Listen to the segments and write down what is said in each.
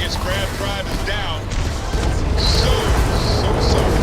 Giant Crab Tribe is down. So sorry.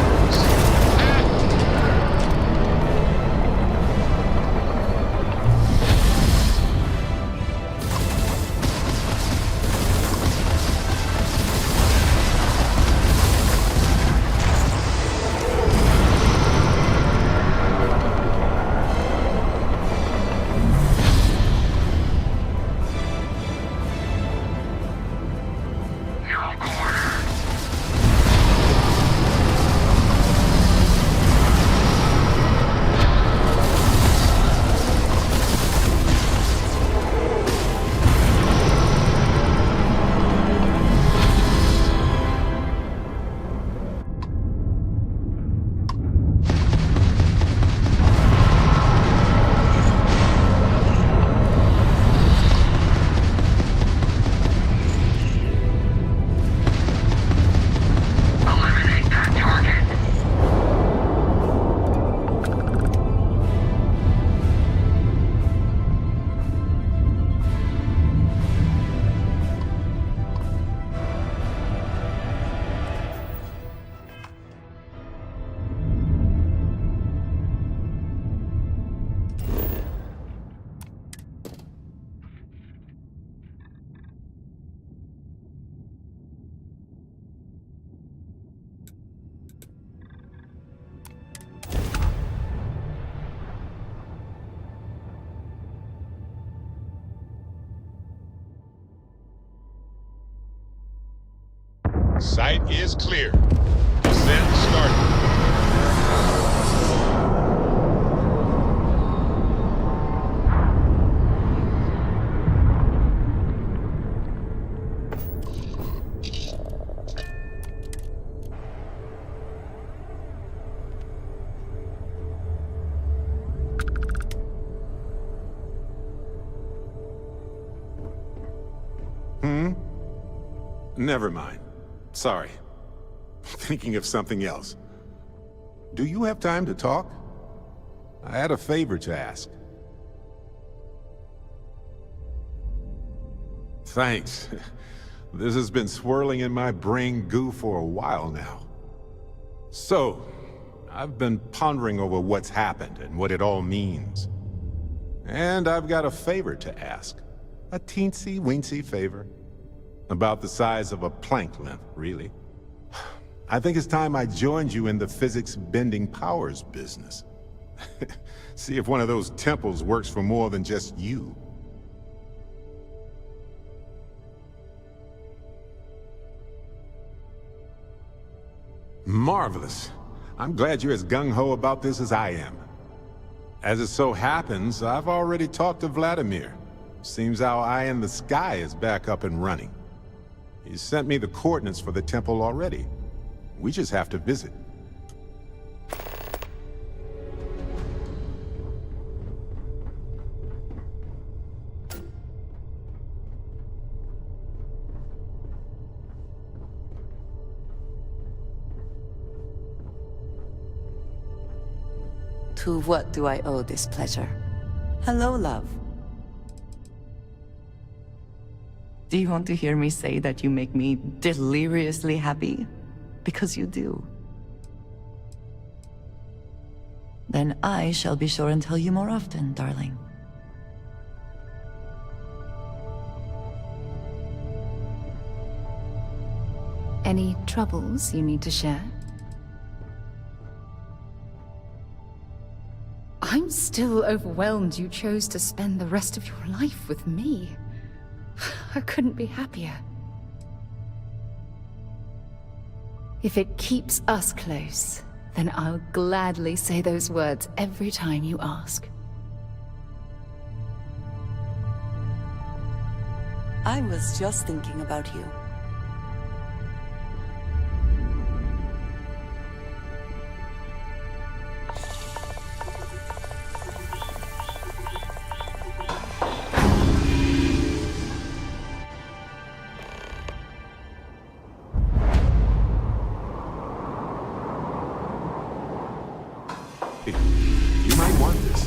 Site is clear. Descent started. Never mind. Sorry. Thinking of something else. Do you have time to talk? I had a favor to ask. Thanks. This has been swirling in my brain goo for a while now. So, I've been pondering over what's happened and what it all means. And I've got a favor to ask. A teensy-weensy favor. About the size of a plank length, really. I think it's time I joined you in the physics-bending powers business. See if one of those temples works for more than just you. Marvelous. I'm glad you're as gung-ho about this as I am. As it so happens, I've already talked to Vladimir. Seems our eye in the sky is back up and running. He sent me the coordinates for the temple already. We just have to visit. To what do I owe this pleasure? Hello, love. Do you want to hear me say that you make me deliriously happy? Because you do. Then I shall be sure and tell you more often, darling. Any troubles you need to share? I'm still overwhelmed you chose to spend the rest of your life with me. I couldn't be happier. If it keeps us close, then I'll gladly say those words every time you ask. I was just thinking about you. You might want this.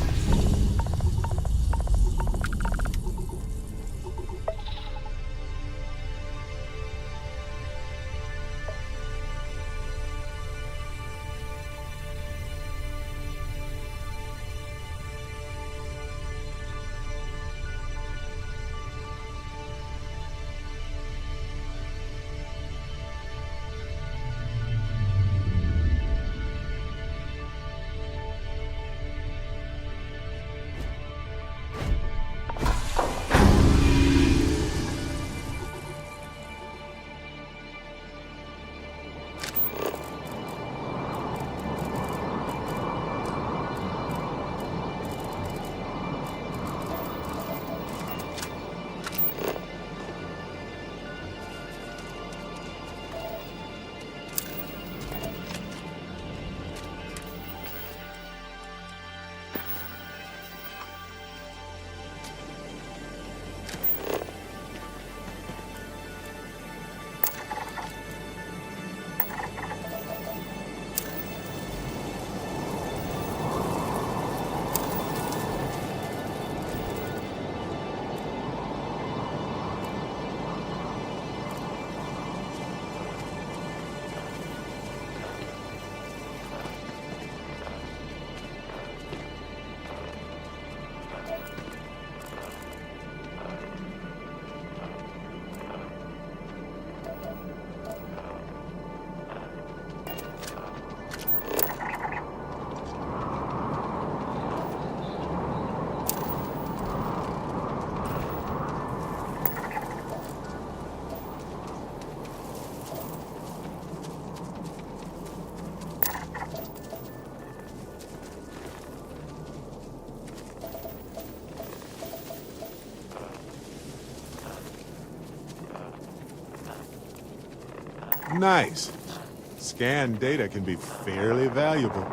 Nice. Scanned data can be fairly valuable.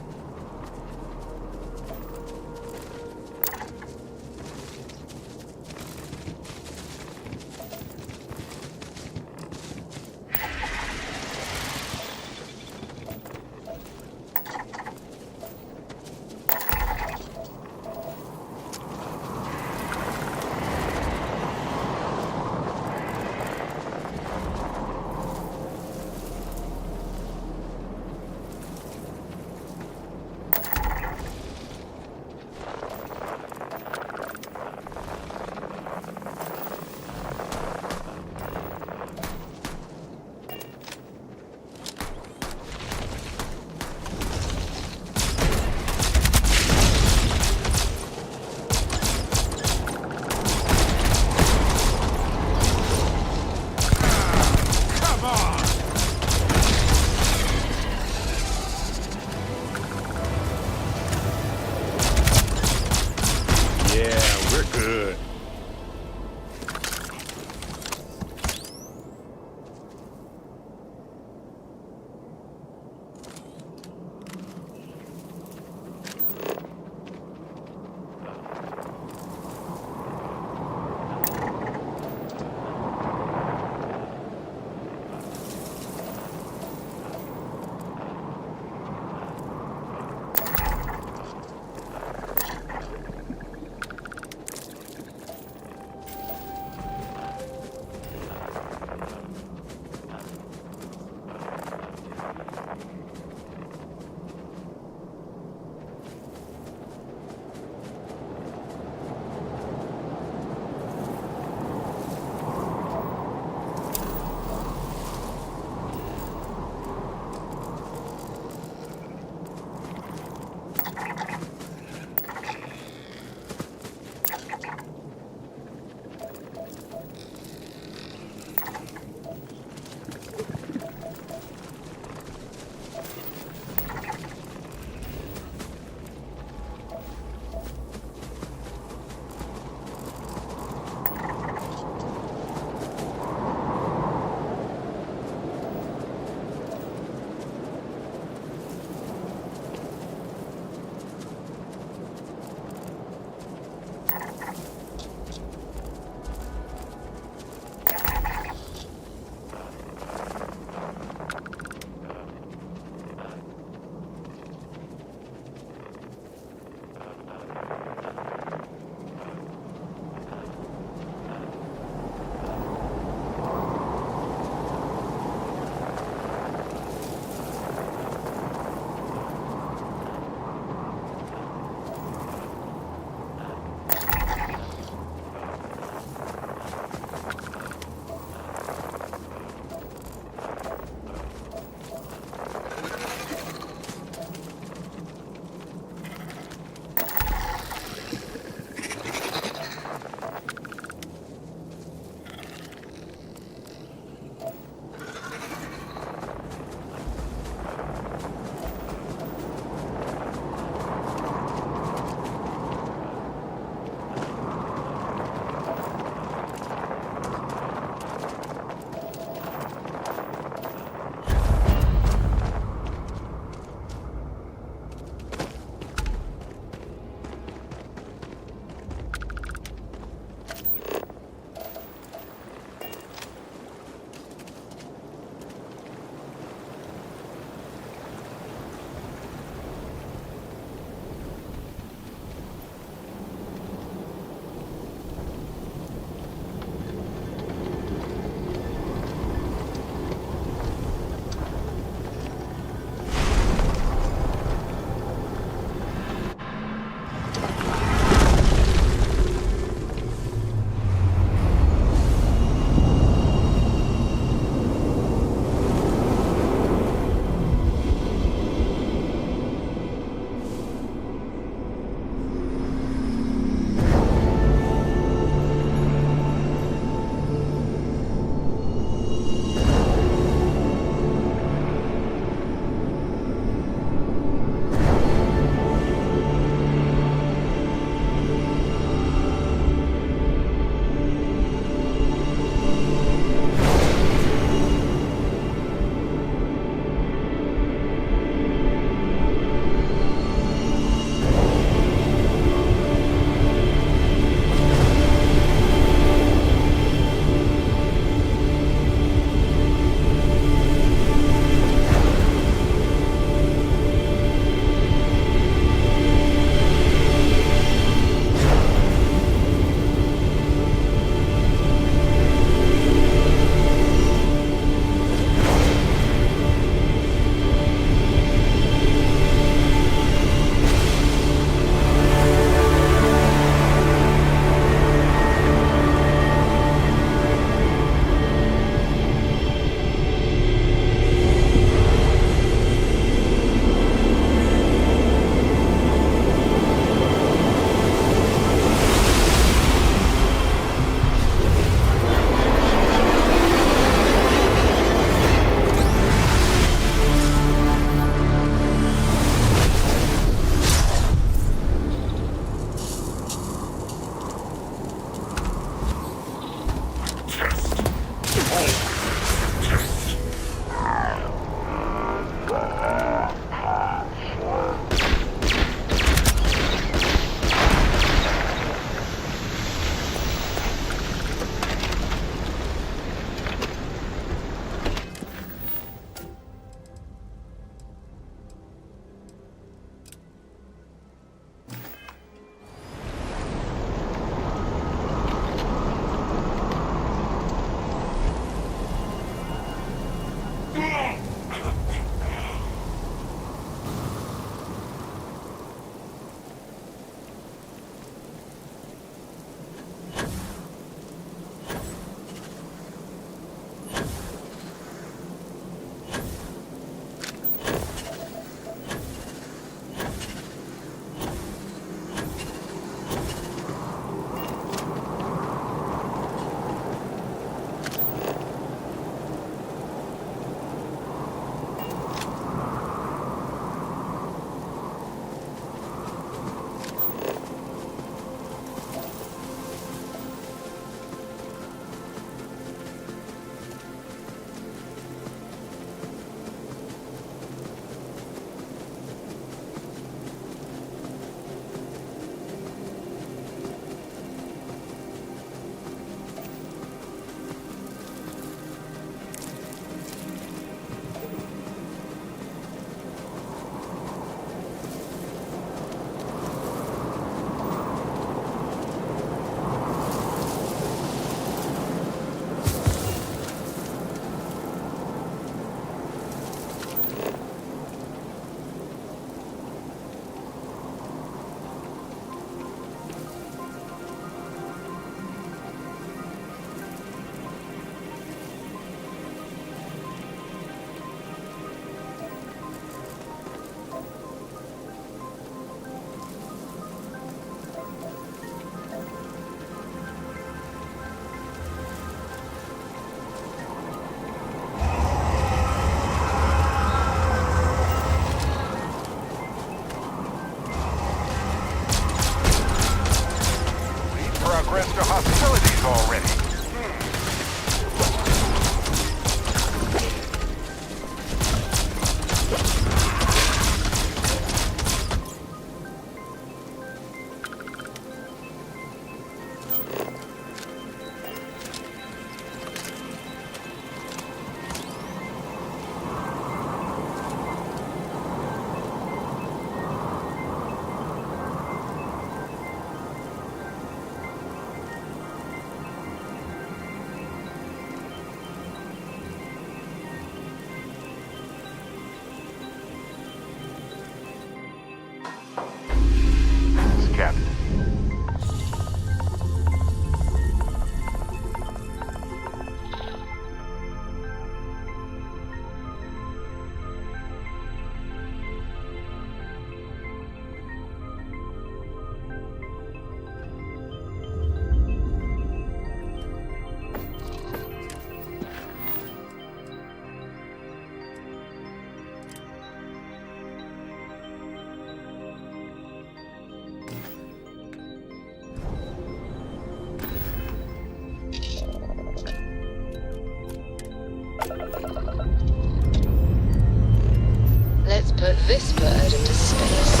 Let's put this bird into space.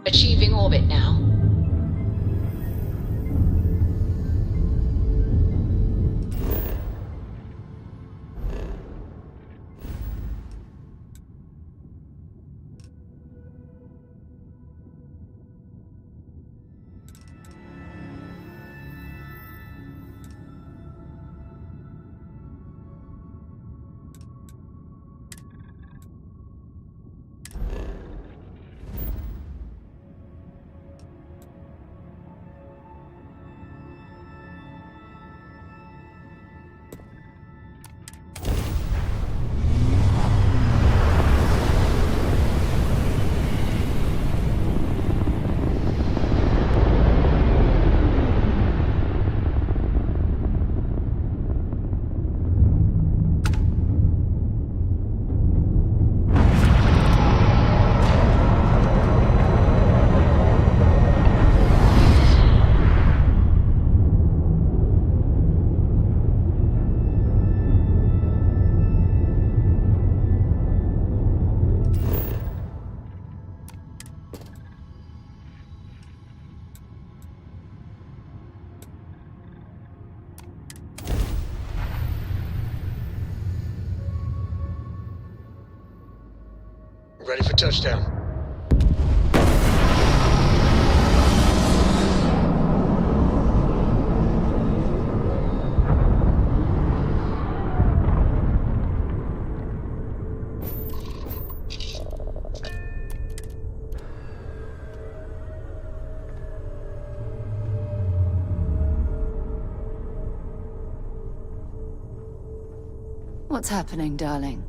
Achieving orbit now. Ready for touchdown. What's happening, darling?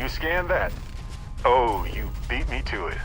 you scan that? Oh, you beat me to it.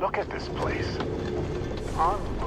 Look at this place. Unbelievable.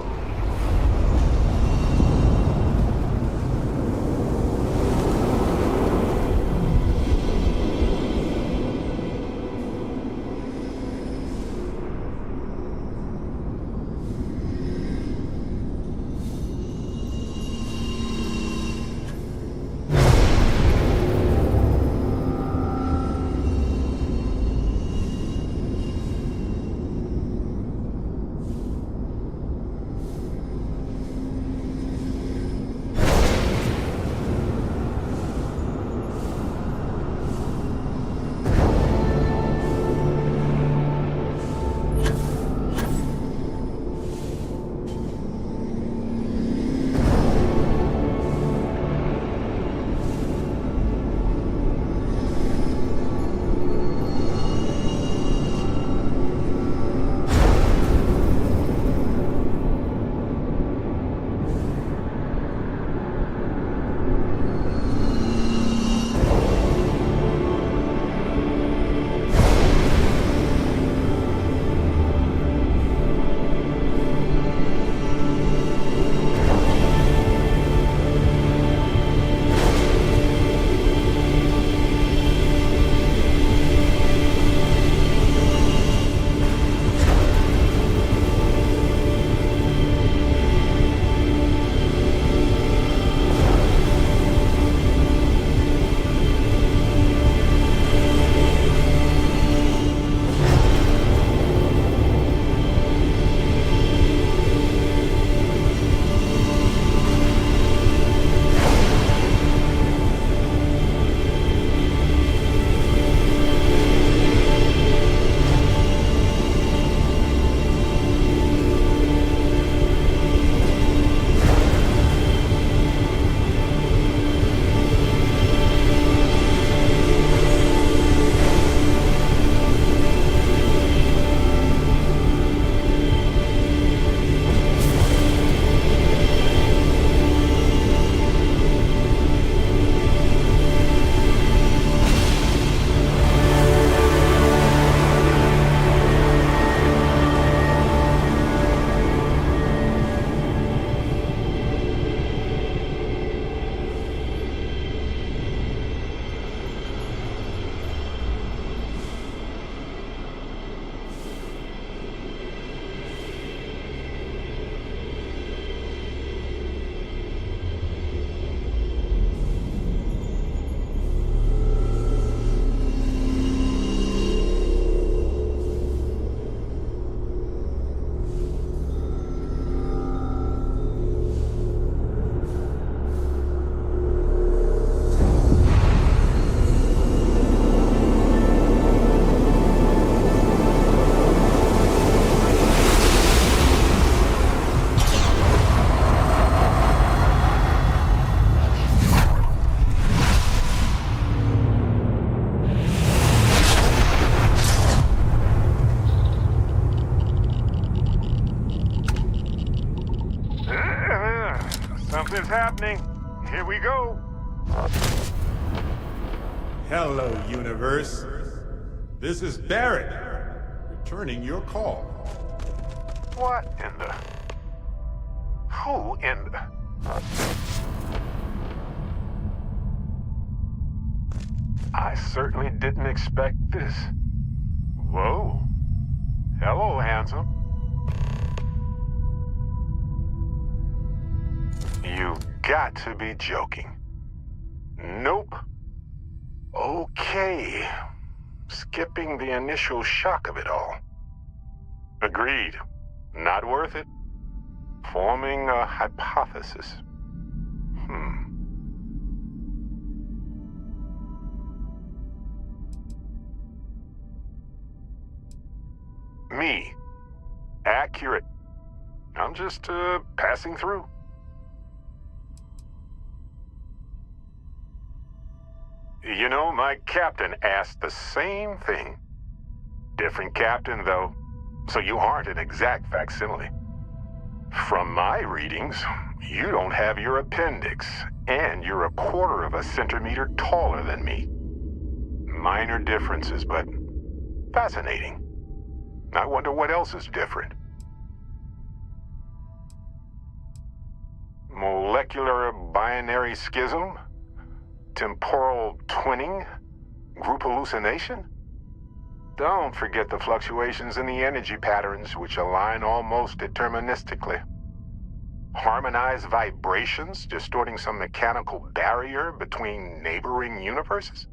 happening. Here we go. Hello, universe. This is Barrett, returning your call. What in the... Who in the... I certainly didn't expect this. Whoa. Hello, handsome. You've got to be joking. Nope. Okay. Skipping the initial shock of it all. Agreed. Not worth it. Forming a hypothesis. Me. Accurate. I'm just, passing through. You know, my captain asked the same thing. Different captain, though, so you aren't an exact facsimile. From my readings, you don't have your appendix, and you're a quarter of a centimeter taller than me. Minor differences, but fascinating. I wonder what else is different. Molecular binary schism? Temporal twinning? Group hallucination? Don't forget the fluctuations in the energy patterns, which align almost deterministically. Harmonized vibrations distorting some mechanical barrier between neighboring universes?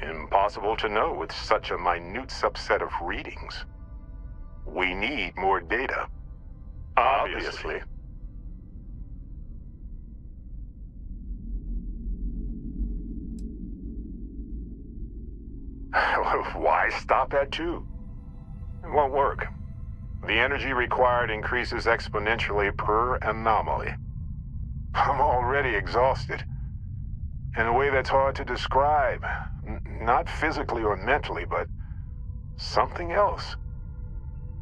Impossible to know with such a minute subset of readings. We need more data. Obviously. Why stop at 2? It won't work. The energy required increases exponentially per anomaly. I'm already exhausted. In a way that's hard to describe. Not physically or mentally, but something else.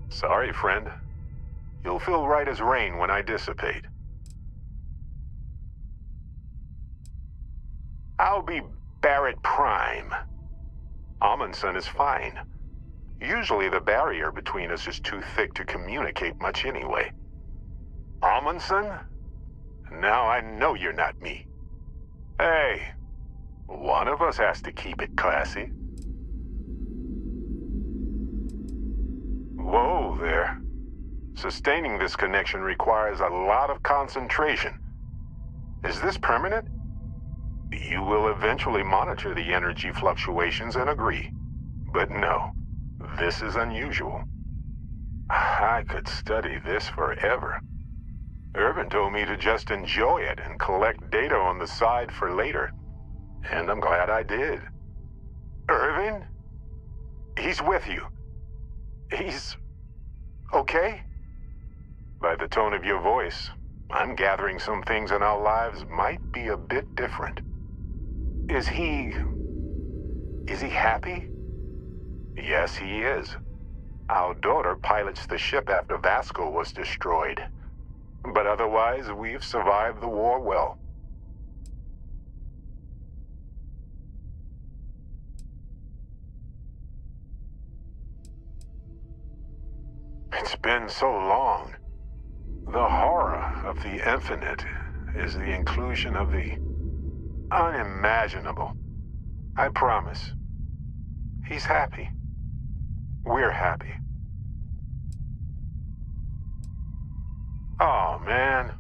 Sorry, friend. You'll feel right as rain when I dissipate. I'll be Barrett Prime. Amundsen is fine. Usually the barrier between us is too thick to communicate much anyway. Amundsen? Now I know you're not me. Hey, one of us has to keep it classy. Whoa there. Sustaining this connection requires a lot of concentration. Is this permanent? You will eventually monitor the energy fluctuations and agree. But no, this is unusual. I could study this forever. Irvin told me to just enjoy it and collect data on the side for later. And I'm glad I did. Irvin? He's with you. He's... okay? By the tone of your voice, I'm gathering some things in our lives might be a bit different. Is he happy? Yes, he is. Our daughter pilots the ship after Vasco was destroyed. But otherwise, we've survived the war well. It's been so long. The horror of the infinite is the inclusion of the unimaginable. I promise. He's happy. We're happy. Oh, man.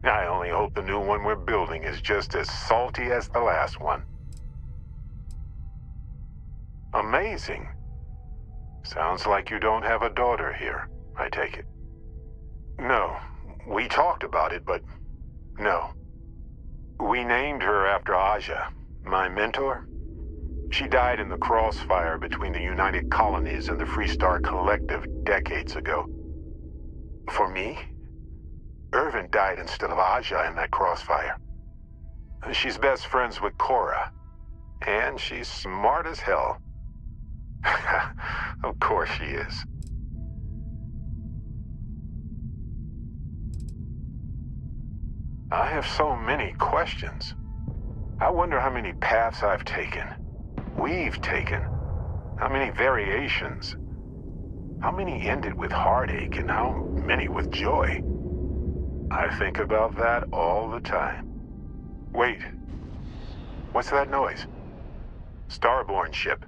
I only hope the new one we're building is just as salty as the last one. Amazing. Sounds like you don't have a daughter here, I take it. No, we talked about it, but no. We named her after Aja, my mentor. She died in the crossfire between the United Colonies and the Freestar Collective decades ago. For me, Irvin died instead of Aja in that crossfire. She's best friends with Cora, and she's smart as hell. Of course she is. I have so many questions. I wonder how many paths I've taken, we've taken, how many variations, how many ended with heartache, and how many with joy. I think about that all the time. Wait, what's that noise? Starborn ship.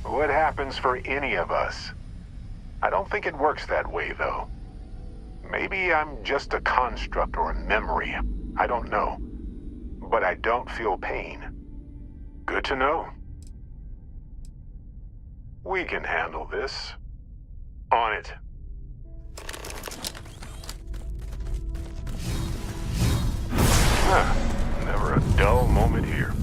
What happens for any of us? I don't think it works that way, though. Maybe I'm just a construct or a memory. I don't know. But I don't feel pain. Good to know. We can handle this. On it. Never a dull moment here.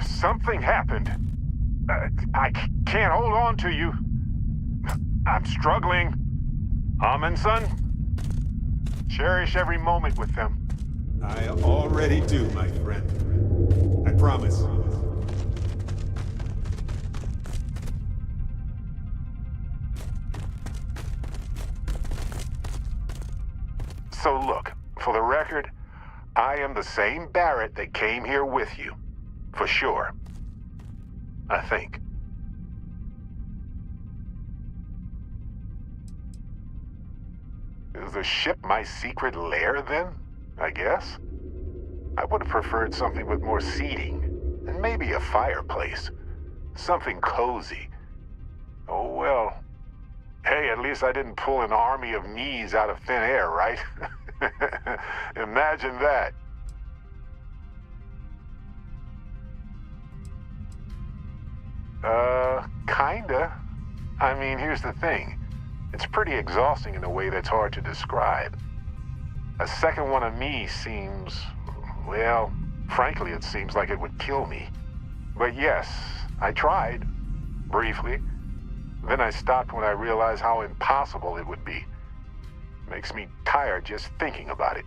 Something happened. I can't hold on to you. I'm struggling. Amundsen, cherish every moment with them. I already do, my friend. I promise. So look, for the record, I am the same Barrett that came here with you. For sure. I think. Is the ship my secret lair, then? I guess? I would have preferred something with more seating, and maybe a fireplace. Something cozy. Oh well. Hey, at least I didn't pull an army of knees out of thin air, right? Imagine that. Kinda. I mean, here's the thing. It's pretty exhausting in a way that's hard to describe. A second one of me seems, well, frankly, it seems like it would kill me. But yes, I tried. Briefly. Then I stopped when I realized how impossible it would be. Makes me tired just thinking about it.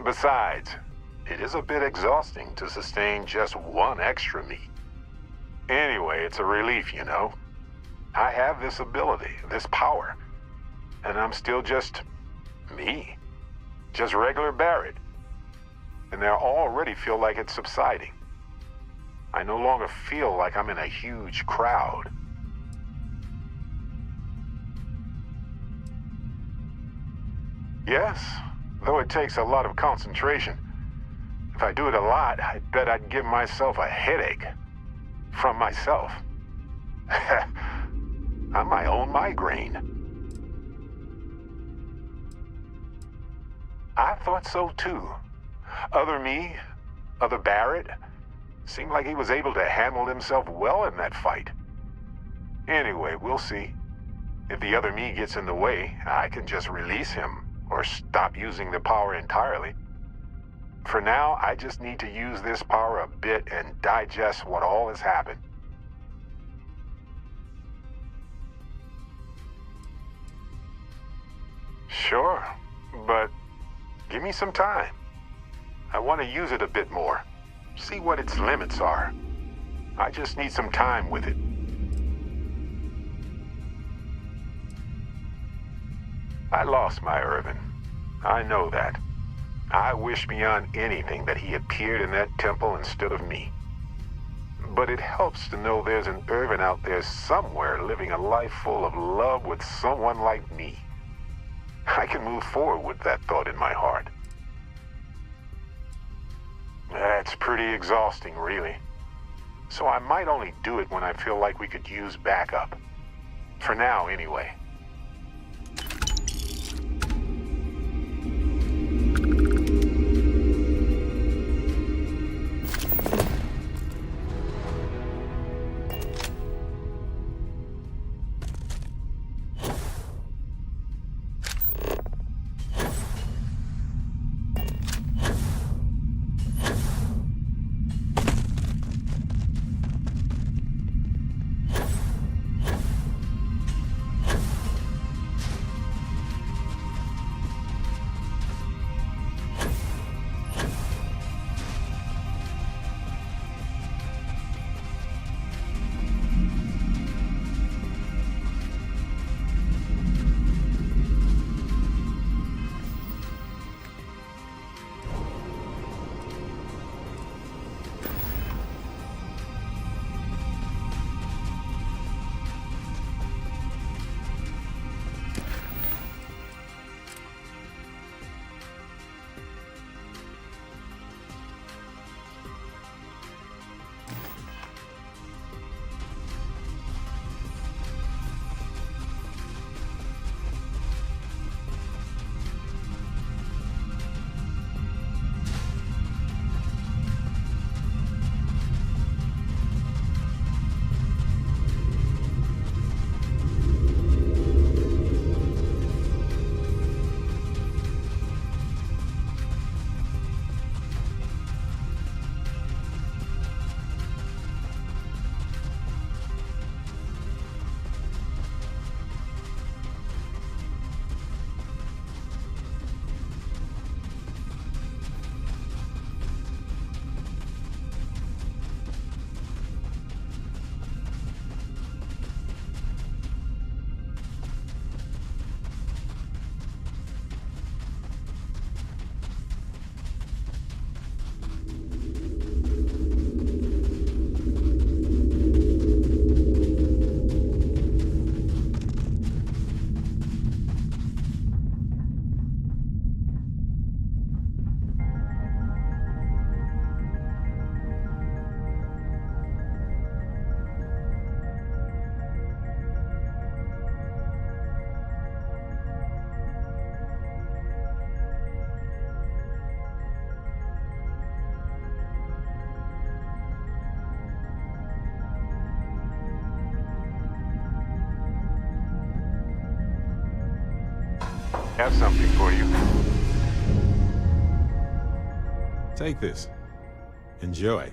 Besides, it is a bit exhausting to sustain just one extra me. Anyway, it's a relief, you know. I have this ability, this power, and I'm still just me. Just regular Barrett. And I already feel like it's subsiding. I no longer feel like I'm in a huge crowd. Yes, though it takes a lot of concentration. If I do it a lot, I bet I'd give myself a headache. From myself. I'm my own migraine. I thought so too. Other me, other Barrett, seemed like he was able to handle himself well in that fight. Anyway, we'll see. If the other me gets in the way, I can just release him or stop using the power entirely. For now, I just need to use this power a bit and digest what all has happened. Sure, but give me some time. I want to use it a bit more, see what its limits are. I just need some time with it. I lost my Irvin. I know that. I wish beyond anything that he appeared in that temple instead of me. But it helps to know there's an Irvin out there somewhere living a life full of love with someone like me. I can move forward with that thought in my heart. That's pretty exhausting, really. So I might only do it when I feel like we could use backup. For now, anyway. Have something for you. Take this. Enjoy.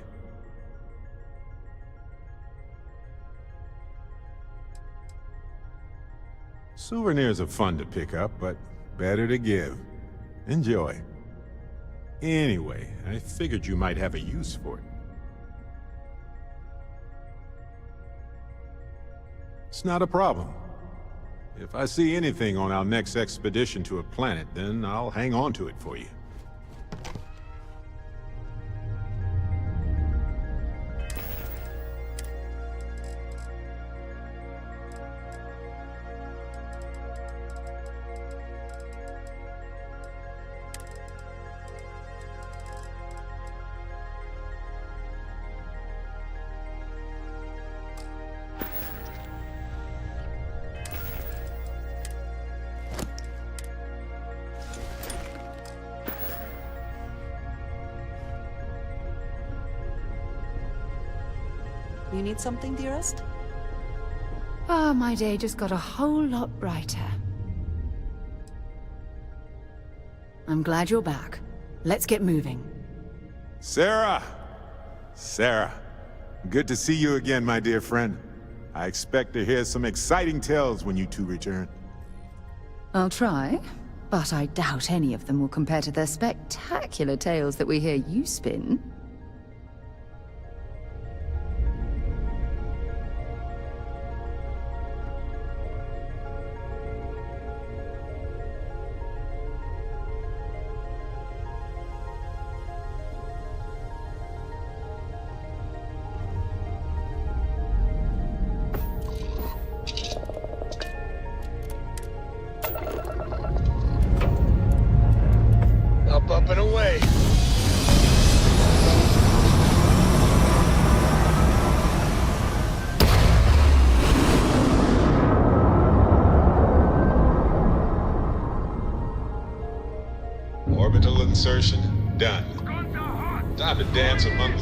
Souvenirs are fun to pick up, but better to give. Enjoy. Anyway, I figured you might have a use for it. It's not a problem. If I see anything on our next expedition to a planet, then I'll hang on to it for you. You need something, dearest? Ah, my day just got a whole lot brighter. I'm glad you're back. Let's get moving. Sarah! Sarah, good to see you again, my dear friend. I expect to hear some exciting tales when you two return. I'll try, but I doubt any of them will compare to the spectacular tales that we hear you spin. Up and away.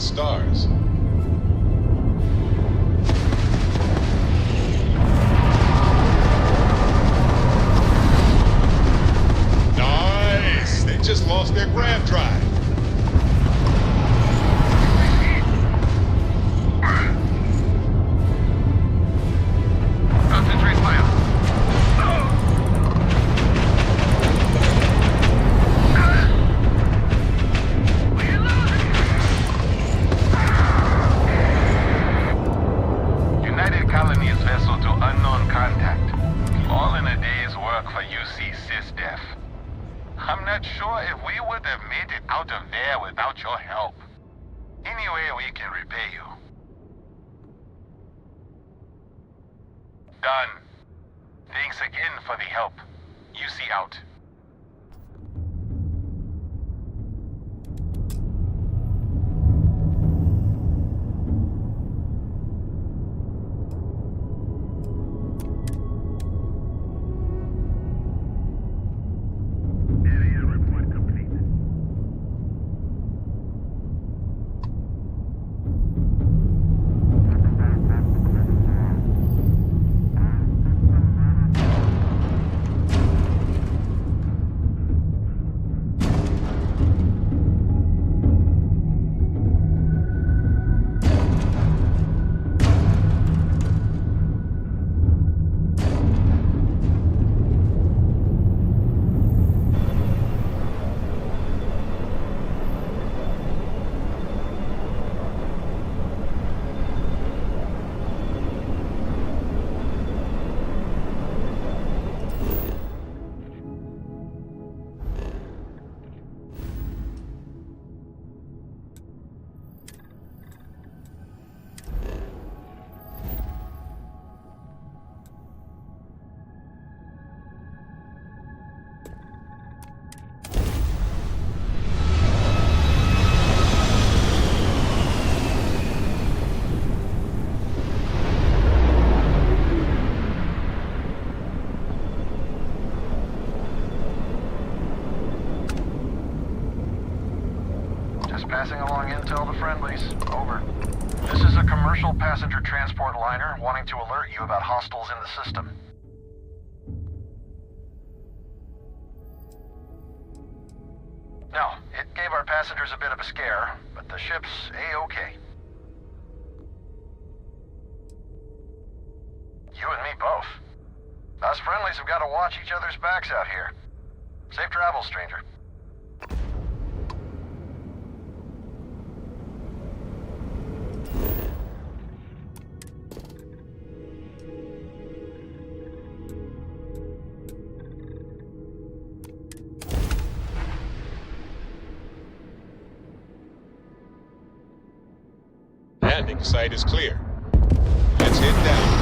stars. Nice! They just lost their grav drive. Concentrate fire. United Colonies vessel to unknown contact. All in a day's work for UC SysDef. I'm not sure if we would have made it out of there without your help. Anyway, we can repay you. Done. Thanks again for the help. UC out. Area report complete. Passing along intel to friendlies. Over. This is a commercial passenger transport liner wanting to alert you about hostiles in the system. No, it gave our passengers a bit of a scare, but the ship's A-okay. You and me both. Us friendlies have got to watch each other's backs out here. Safe travels, stranger. Landing site is clear. Let's head down.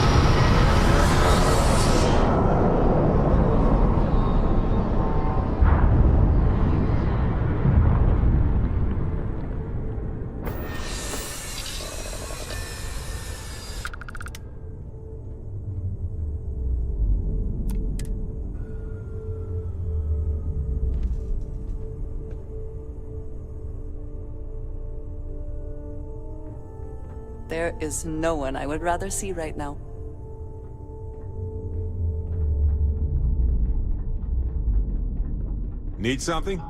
There is no one I would rather see right now. Need something?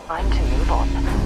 Time to move on.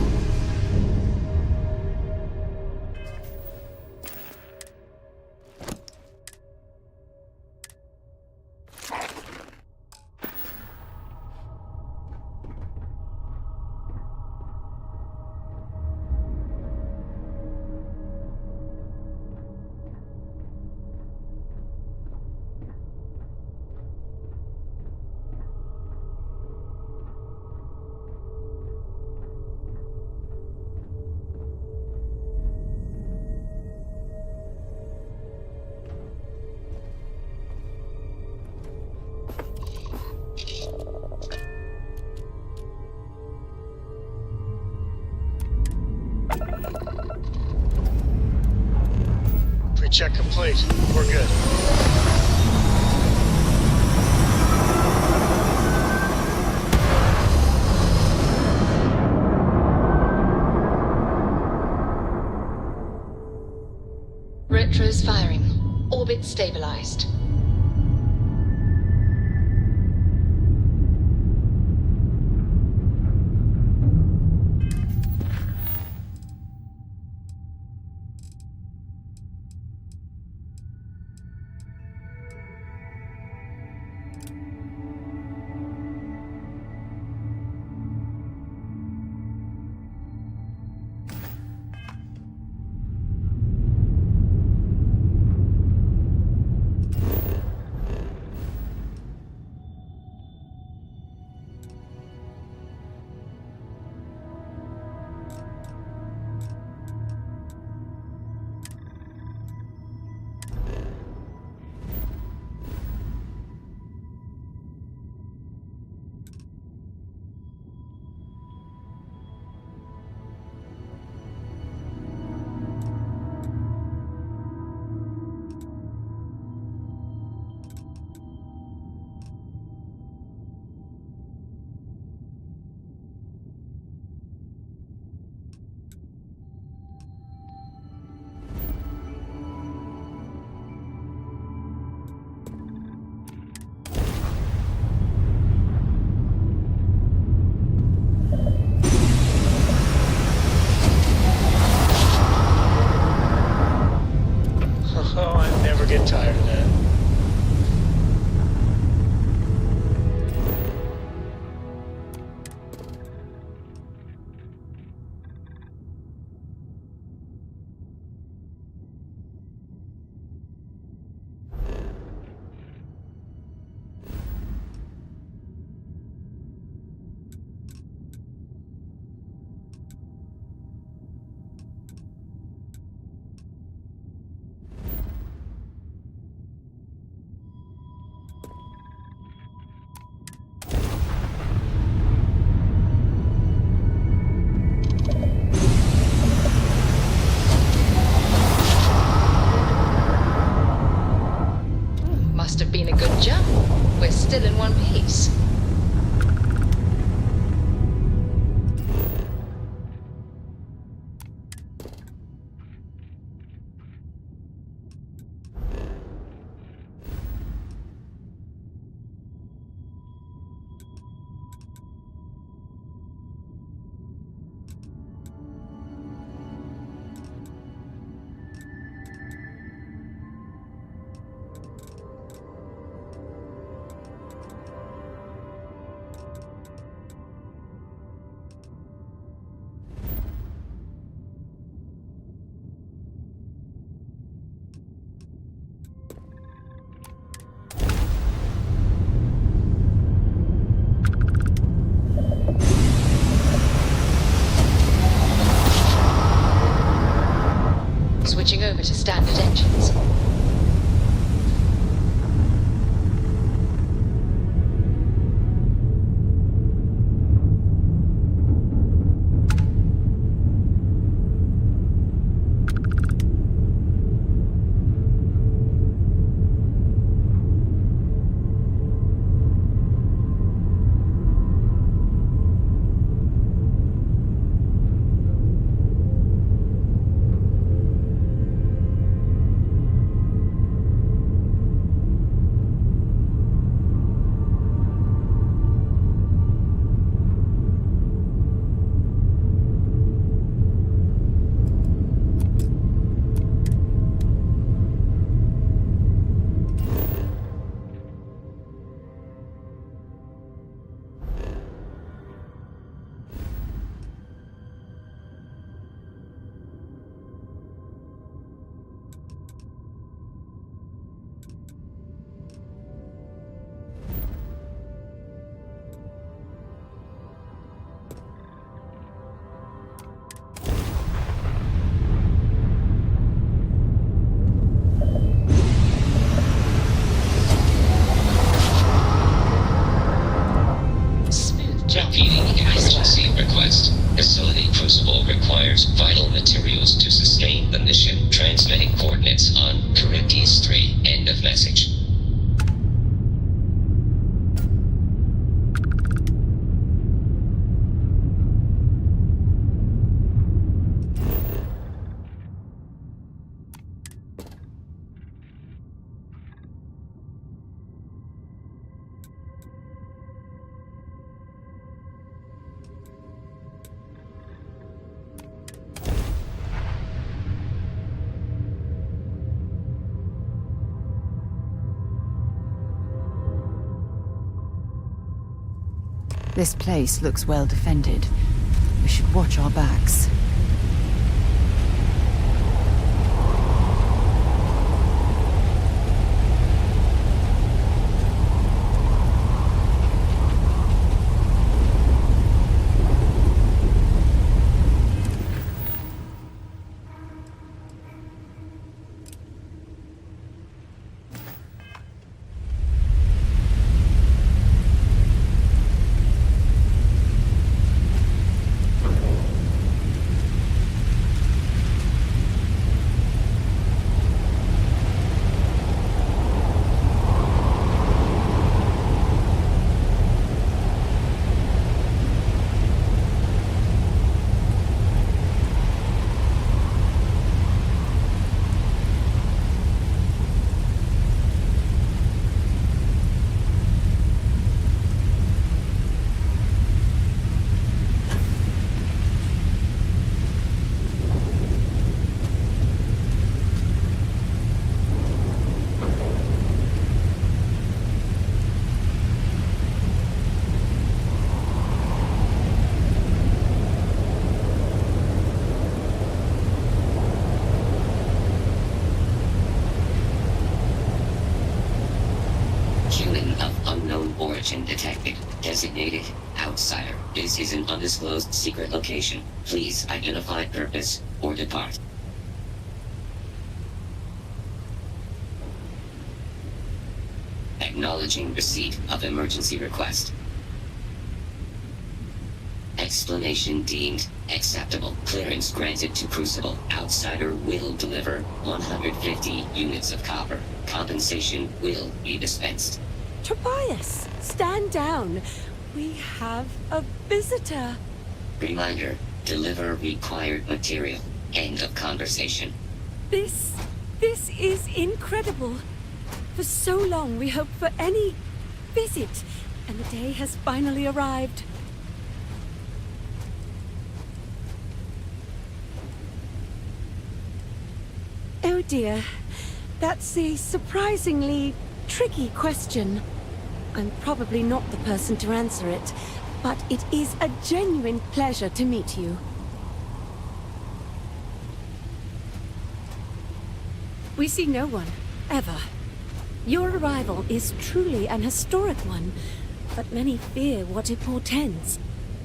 Pre-check complete. We're good. Retros firing. Orbit stabilized. This place looks well defended. We should watch our backs. Detected. Designated outsider. This is an undisclosed secret location. Please identify purpose or depart. Acknowledging receipt of emergency request. Explanation deemed acceptable. Clearance granted to Crucible. Outsider will deliver 150 units of copper. Compensation will be dispensed. Tobias, stand down. We have a visitor. Reminder, deliver required material. End of conversation. This is incredible. For so long we hoped for any visit, and the day has finally arrived. Oh dear, that's a surprisingly tricky question. I'm probably not the person to answer it, but it is a genuine pleasure to meet you. We see no one, ever. Your arrival is truly an historic one, but many fear what it portends.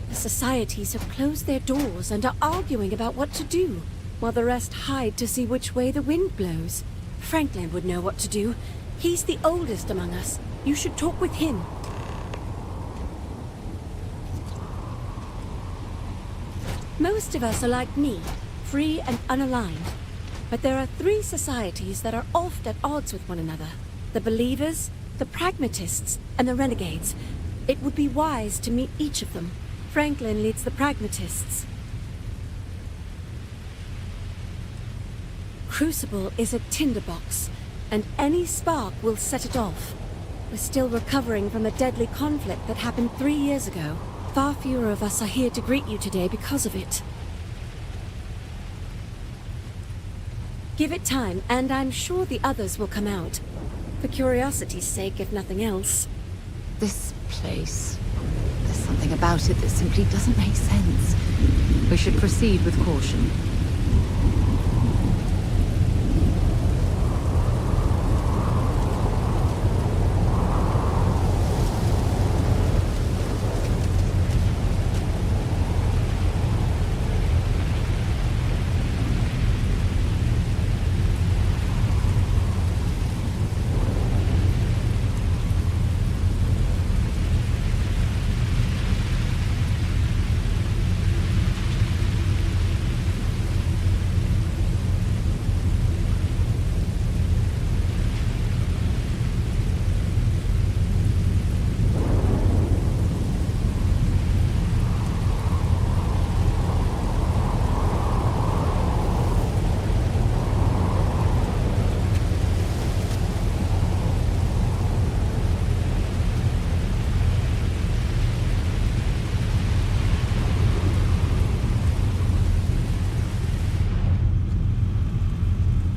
The societies have closed their doors and are arguing about what to do, while the rest hide to see which way the wind blows. Franklin would know what to do. He's the oldest among us. You should talk with him. Most of us are like me, free and unaligned. But there are three societies that are oft at odds with one another. The Believers, the Pragmatists, and the Renegades. It would be wise to meet each of them. Franklin leads the Pragmatists. Crucible is a tinderbox, and any spark will set it off. We're still recovering from a deadly conflict that happened 3 years ago. Far fewer of us are here to greet you today because of it. Give it time, and I'm sure the others will come out. For curiosity's sake, if nothing else. This place... There's something about it that simply doesn't make sense. We should proceed with caution.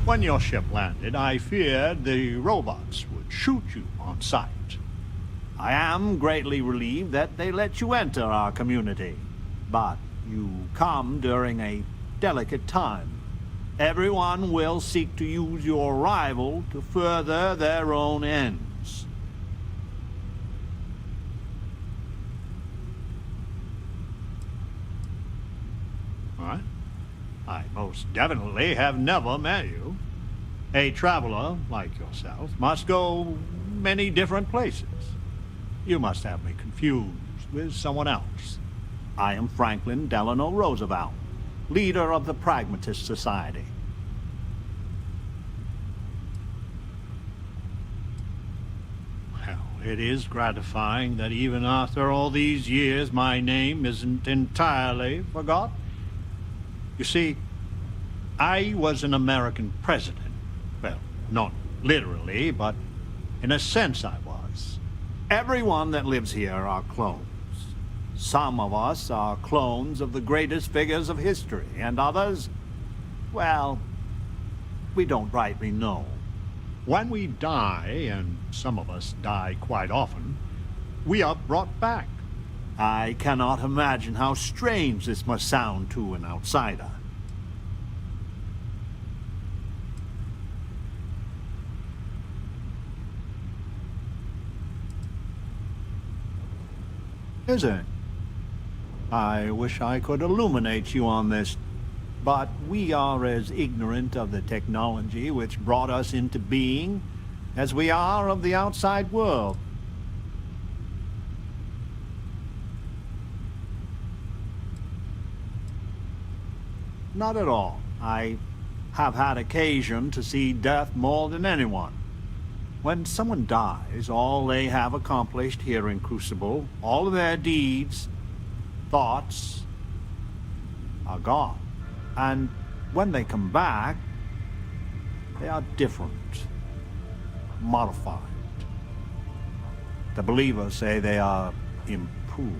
When your ship landed, I feared the robots would shoot you on sight. I am greatly relieved that they let you enter our community. But you come during a delicate time. Everyone will seek to use your arrival to further their own ends. What? I most definitely have never met you. A traveler like yourself must go many different places. You must have me confused with someone else. I am Franklin Delano Roosevelt, leader of the Pragmatist Society. Well, it is gratifying that even after all these years, my name isn't entirely forgotten. You see, I was an American president. Well, not literally, but in a sense I was. Everyone that lives here are clones. Some of us are clones of the greatest figures of history, and others, well, we don't rightly know. When we die, and some of us die quite often, we are brought back. I cannot imagine how strange this must sound to an outsider. Is it? I wish I could illuminate you on this, but we are as ignorant of the technology which brought us into being as we are of the outside world. Not at all. I have had occasion to see death more than anyone. When someone dies, all they have accomplished here in Crucible, all of their deeds, thoughts, are gone. And when they come back, they are different, modified. The believers say they are improved.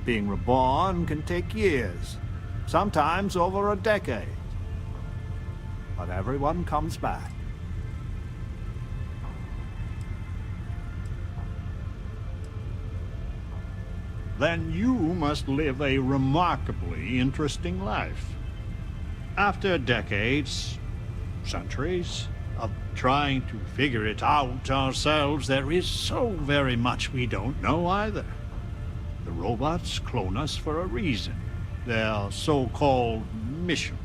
Being reborn can take years, sometimes over a decade. But everyone comes back. Then you must live a remarkably interesting life. After decades, centuries, of trying to figure it out ourselves, there is so very much we don't know either. The robots clone us for a reason, their so-called mission.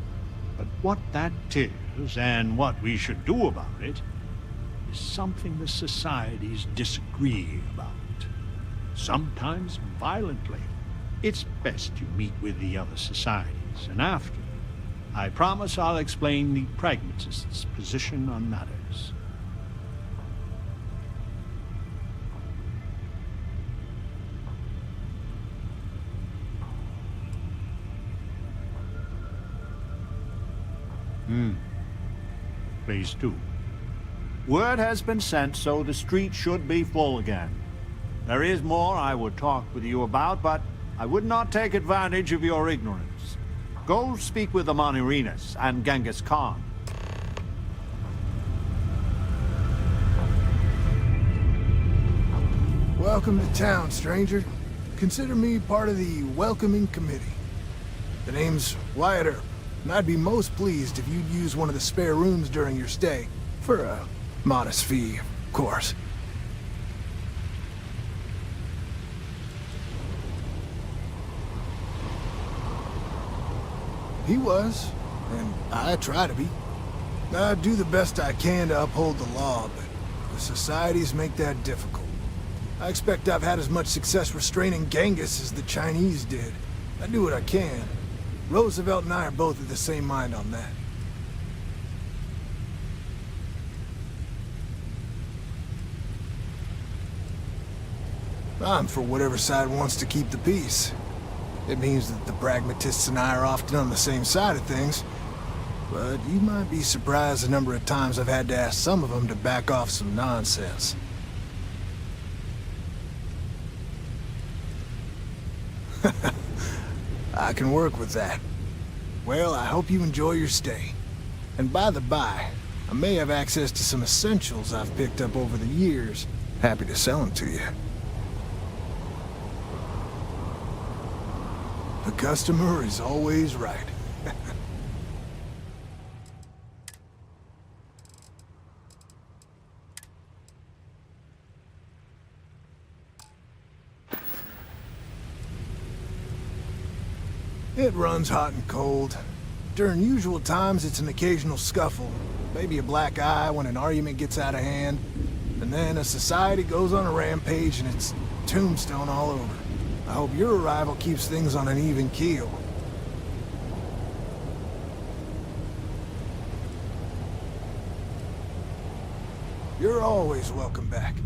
But what that is, and what we should do about it, is something the societies disagree about. Sometimes violently. It's best you meet with the other societies, and after, I promise I'll explain the pragmatists' position on matters. Please do. Word has been sent, so the street should be full again. There is more I would talk with you about, but I would not take advantage of your ignorance. Go speak with the Monirinas and Genghis Khan. Welcome to town, stranger. Consider me part of the welcoming committee. The name's Wyatt Earp, and I'd be most pleased if you'd use one of the spare rooms during your stay. For a modest fee, of course. He was, and I try to be. I do the best I can to uphold the law, but the societies make that difficult. I expect I've had as much success restraining Genghis as the Chinese did. I do what I can. Roosevelt and I are both of the same mind on that. I'm for whatever side wants to keep the peace. It means that the pragmatists and I are often on the same side of things. But you might be surprised the number of times I've had to ask some of them to back off some nonsense. I can work with that. Well, I hope you enjoy your stay. And by the by, I may have access to some essentials I've picked up over the years. Happy to sell them to you. The customer is always right. It runs hot and cold. During usual times, it's an occasional scuffle, maybe a black eye when an argument gets out of hand, and then a society goes on a rampage and it's tombstone all over. I hope your arrival keeps things on an even keel. You're always welcome back.